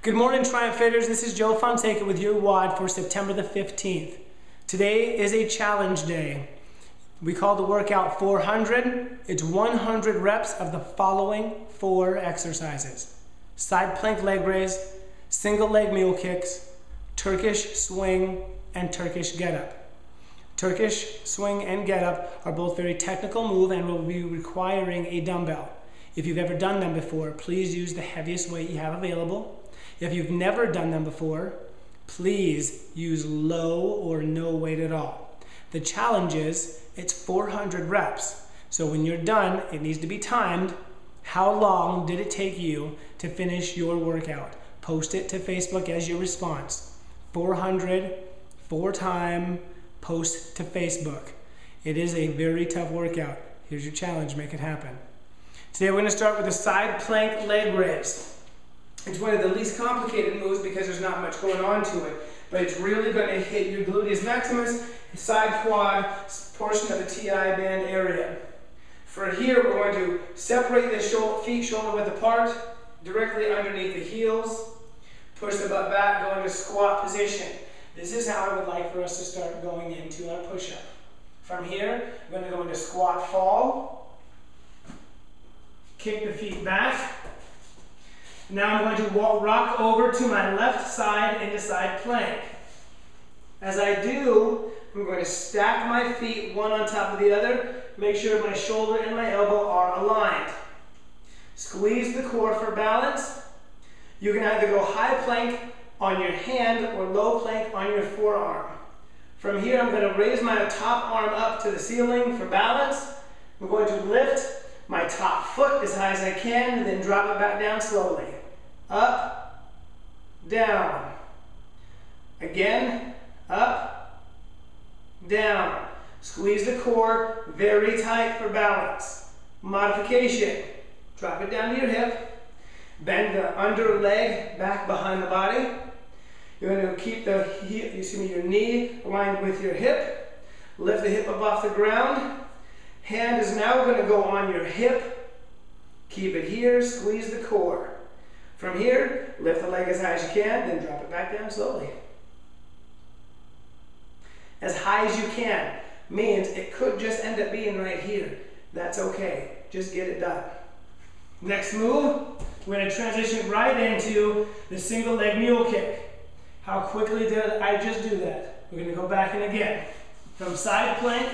Good morning, Triumph Fitters. This is Joe Fonseca with your WOD for September the 15th. Today is a challenge day. We call the workout 400. It's 100 reps of the following 4 exercises: side plank leg raise, single leg mule kicks, Turkish swing, and Turkish get up. Turkish swing and get up are both very technical moves and will be requiring a dumbbell. If you've ever done them before, please use the heaviest weight you have available. If you've never done them before, please use low or no weight at all. The challenge is, it's 400 reps. So when you're done, it needs to be timed. How long did it take you to finish your workout? Post it to Facebook as your response. 400, 4 time, post to Facebook. It is a very tough workout. Here's your challenge, make it happen. Today we're going to start with a side plank leg raise. It's one of the least complicated moves because there's not much going on to it, but it's really going to hit your gluteus maximus, side quad, portion of the TI band area. For here, we're going to separate the feet shoulder width apart, directly underneath the heels, push the butt back, go into squat position. This is how I would like for us to start going into our push-up. From here, we're going to go into squat fall, kick the feet back. Now I'm going to rock over to my left side into side plank. As I do, I'm going to stack my feet one on top of the other, make sure my shoulder and my elbow are aligned. Squeeze the core for balance. You can either go high plank on your hand or low plank on your forearm. From here, I'm going to raise my top arm up to the ceiling for balance. I'm going to lift my top foot as high as I can, then drop it back down slowly. Up, down. Again, up, down. Squeeze the core very tight for balance. Modification. Drop it down to your hip. Bend the under leg back behind the body. You're going to keep your knee aligned with your hip. Lift the hip up off the ground. Hand is now going to go on your hip. Keep it here, squeeze the core. From here, lift the leg as high as you can, then drop it back down slowly. As high as you can means it could just end up being right here. That's okay, just get it done. Next move, we're going to transition right into the single leg mule kick. How quickly did I just do that? We're going to go back in again. From side plank,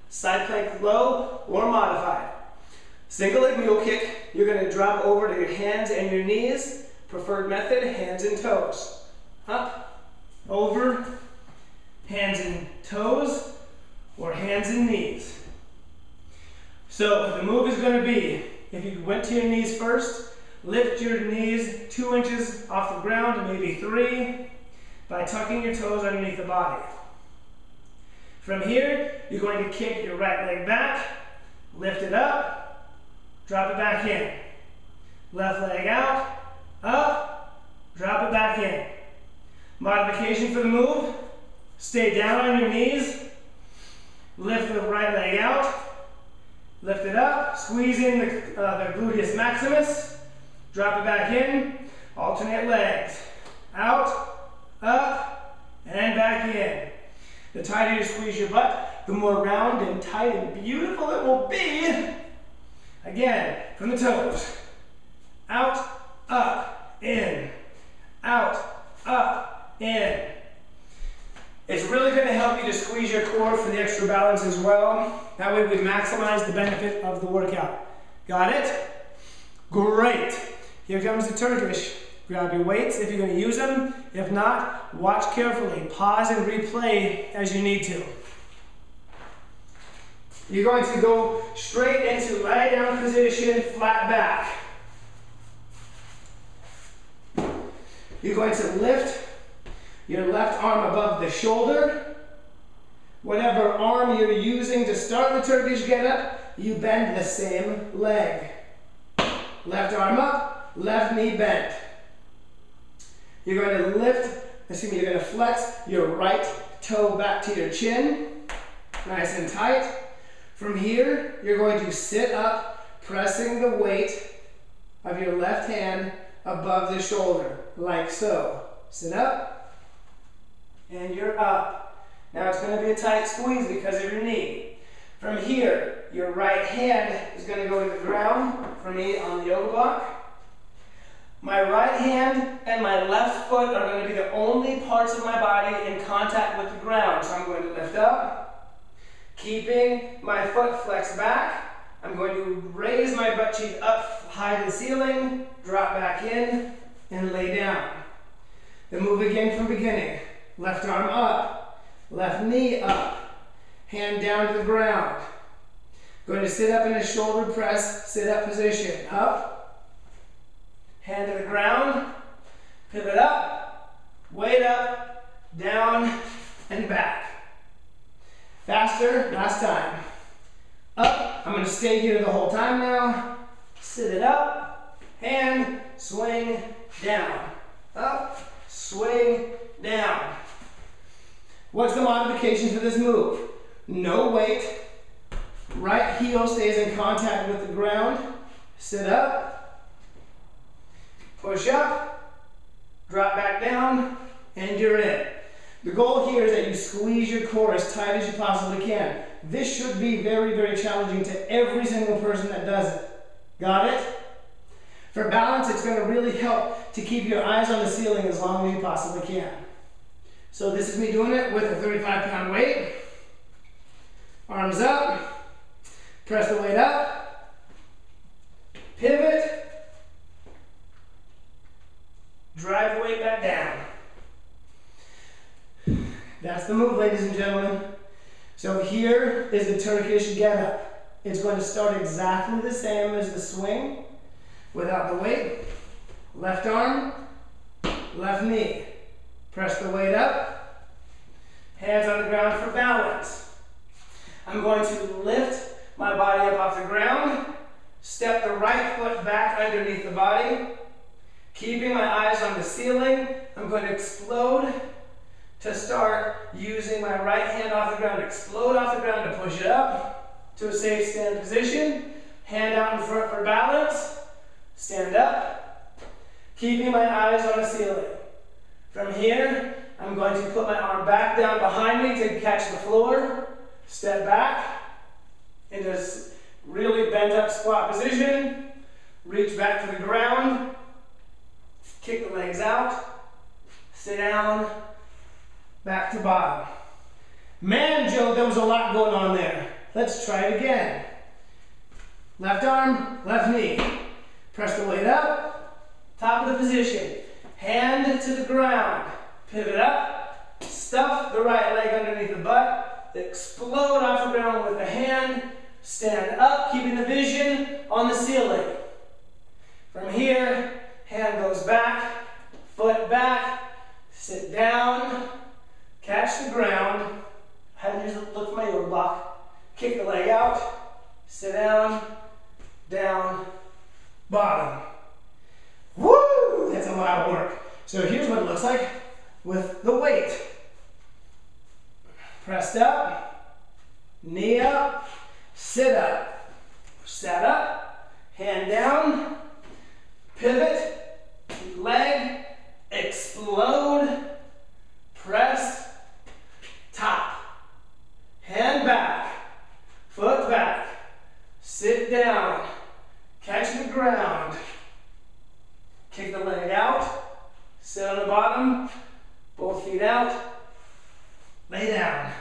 side plank low or modified. Single leg mule kick, you're going to drop over to your hands and your knees. Preferred method, hands and toes. Up, over, hands and toes, or hands and knees. So the move is going to be, if you went to your knees first, lift your knees 2 inches off the ground, maybe 3, by tucking your toes underneath the body. From here, you're going to kick your right leg back, lift it up, drop it back in. Left leg out, up, drop it back in. Modification for the move, stay down on your knees, lift the right leg out, lift it up, squeeze in the gluteus maximus, drop it back in, alternate legs, out, up, and back in. The tighter you squeeze your butt, the more round and tight and beautiful it will be. Again, from the toes, out, up, in, out, up, in. It's really going to help you to squeeze your core for the extra balance as well. That way we maximize the benefit of the workout. Got it? Great. Here comes the Turkish. Grab your weights if you're going to use them. If not, watch carefully. Pause and replay as you need to. You're going to go straight into lie down position, flat back. You're going to lift your left arm above the shoulder. Whatever arm you're using to start the Turkish get up, you bend the same leg. Left arm up, left knee bent. You're going to flex your right toe back to your chin, nice and tight. From here, you're going to sit up, pressing the weight of your left hand above the shoulder, like so. Sit up, and you're up. Now it's going to be a tight squeeze because of your knee. From here, your right hand is going to go to the ground for me on the yoga block. My right hand and my left foot are going to be the only parts of my body in contact with the ground. So I'm going to lift up, keeping my foot flexed back. I'm going to raise my butt cheek up high to the ceiling, drop back in, and lay down. Then move again from beginning. Left arm up, left knee up, hand down to the ground. Going to sit up in a shoulder press, sit up position. Up, hand to the ground, pivot up, weight up, down, and back. Faster, last time. Up, I'm going to stay here the whole time now. Sit it up, hand, swing, down. Up, swing, down. What's the modification for this move? No weight. Right heel stays in contact with the ground. Sit up, push up, drop back down, and you're in. The goal here is that you squeeze your core as tight as you possibly can. This should be very, very challenging to every single person that does it. Got it? For balance, it's going to really help to keep your eyes on the ceiling as long as you possibly can. So this is me doing it with a 35-pound weight. Arms up. Press the weight up. Pivot. Drive the weight back down. That's the move, ladies and gentlemen. So here is the Turkish get-up. It's going to start exactly the same as the swing without the weight. Left arm, left knee. Press the weight up. Hands on the ground for balance. I'm going to lift my body up off the ground, step the right foot back underneath the body, keeping my eyes on the ceiling. I'm going to explode to start using my right hand off the ground, explode off the ground to push it up to a safe stand position, hand out in front for balance, stand up, keeping my eyes on the ceiling. From here, I'm going to put my arm back down behind me to catch the floor, step back into really bent up squat position, reach back to the ground, kick the legs out, sit down, back to bottom. Man, Joe, there was a lot going on there. Let's try it again. Left arm, left knee. Press the weight up, top of the position. Hand to the ground. Pivot up, stuff the right leg underneath the butt, explode off the ground with the hand, stand up, keeping the vision on the ceiling. From here, hand goes back, foot back, sit down, catch the ground, hand look for my yoga block, kick the leg out, sit down, down, bottom. Woo! That's a lot of work. So here's what it looks like with the weight. Pressed up, knee up, sit up, sat up, hand down, pivot, leg, explode, press, top, hand back, foot back, sit down, catch the ground, kick the leg out, sit on the bottom, both feet out, lay down.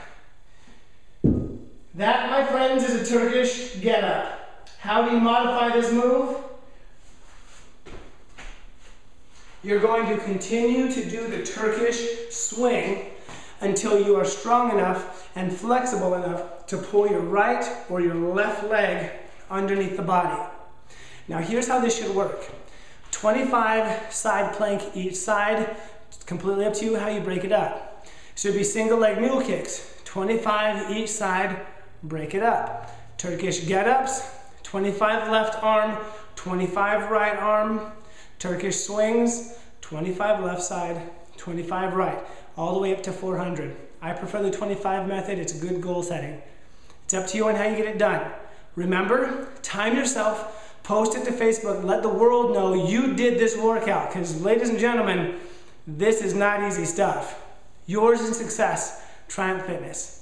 That, my friends, is a Turkish get-up. How do you modify this move? You're going to continue to do the Turkish swing until you are strong enough and flexible enough to pull your right or your left leg underneath the body. Now here's how this should work. 25 side plank each side. It's completely up to you how you break it up. Should be single leg mule kicks. 25 each side, break it up. Turkish get-ups, 25 left arm, 25 right arm. Turkish swings, 25 left side, 25 right, all the way up to 400. I prefer the 25 method. It's a good goal setting. It's up to you on how you get it done. Remember, time yourself, Post it to Facebook. Let the world know you did this workout. Because, ladies and gentlemen, this is not easy stuff. Yours in success, Triumph Fitness.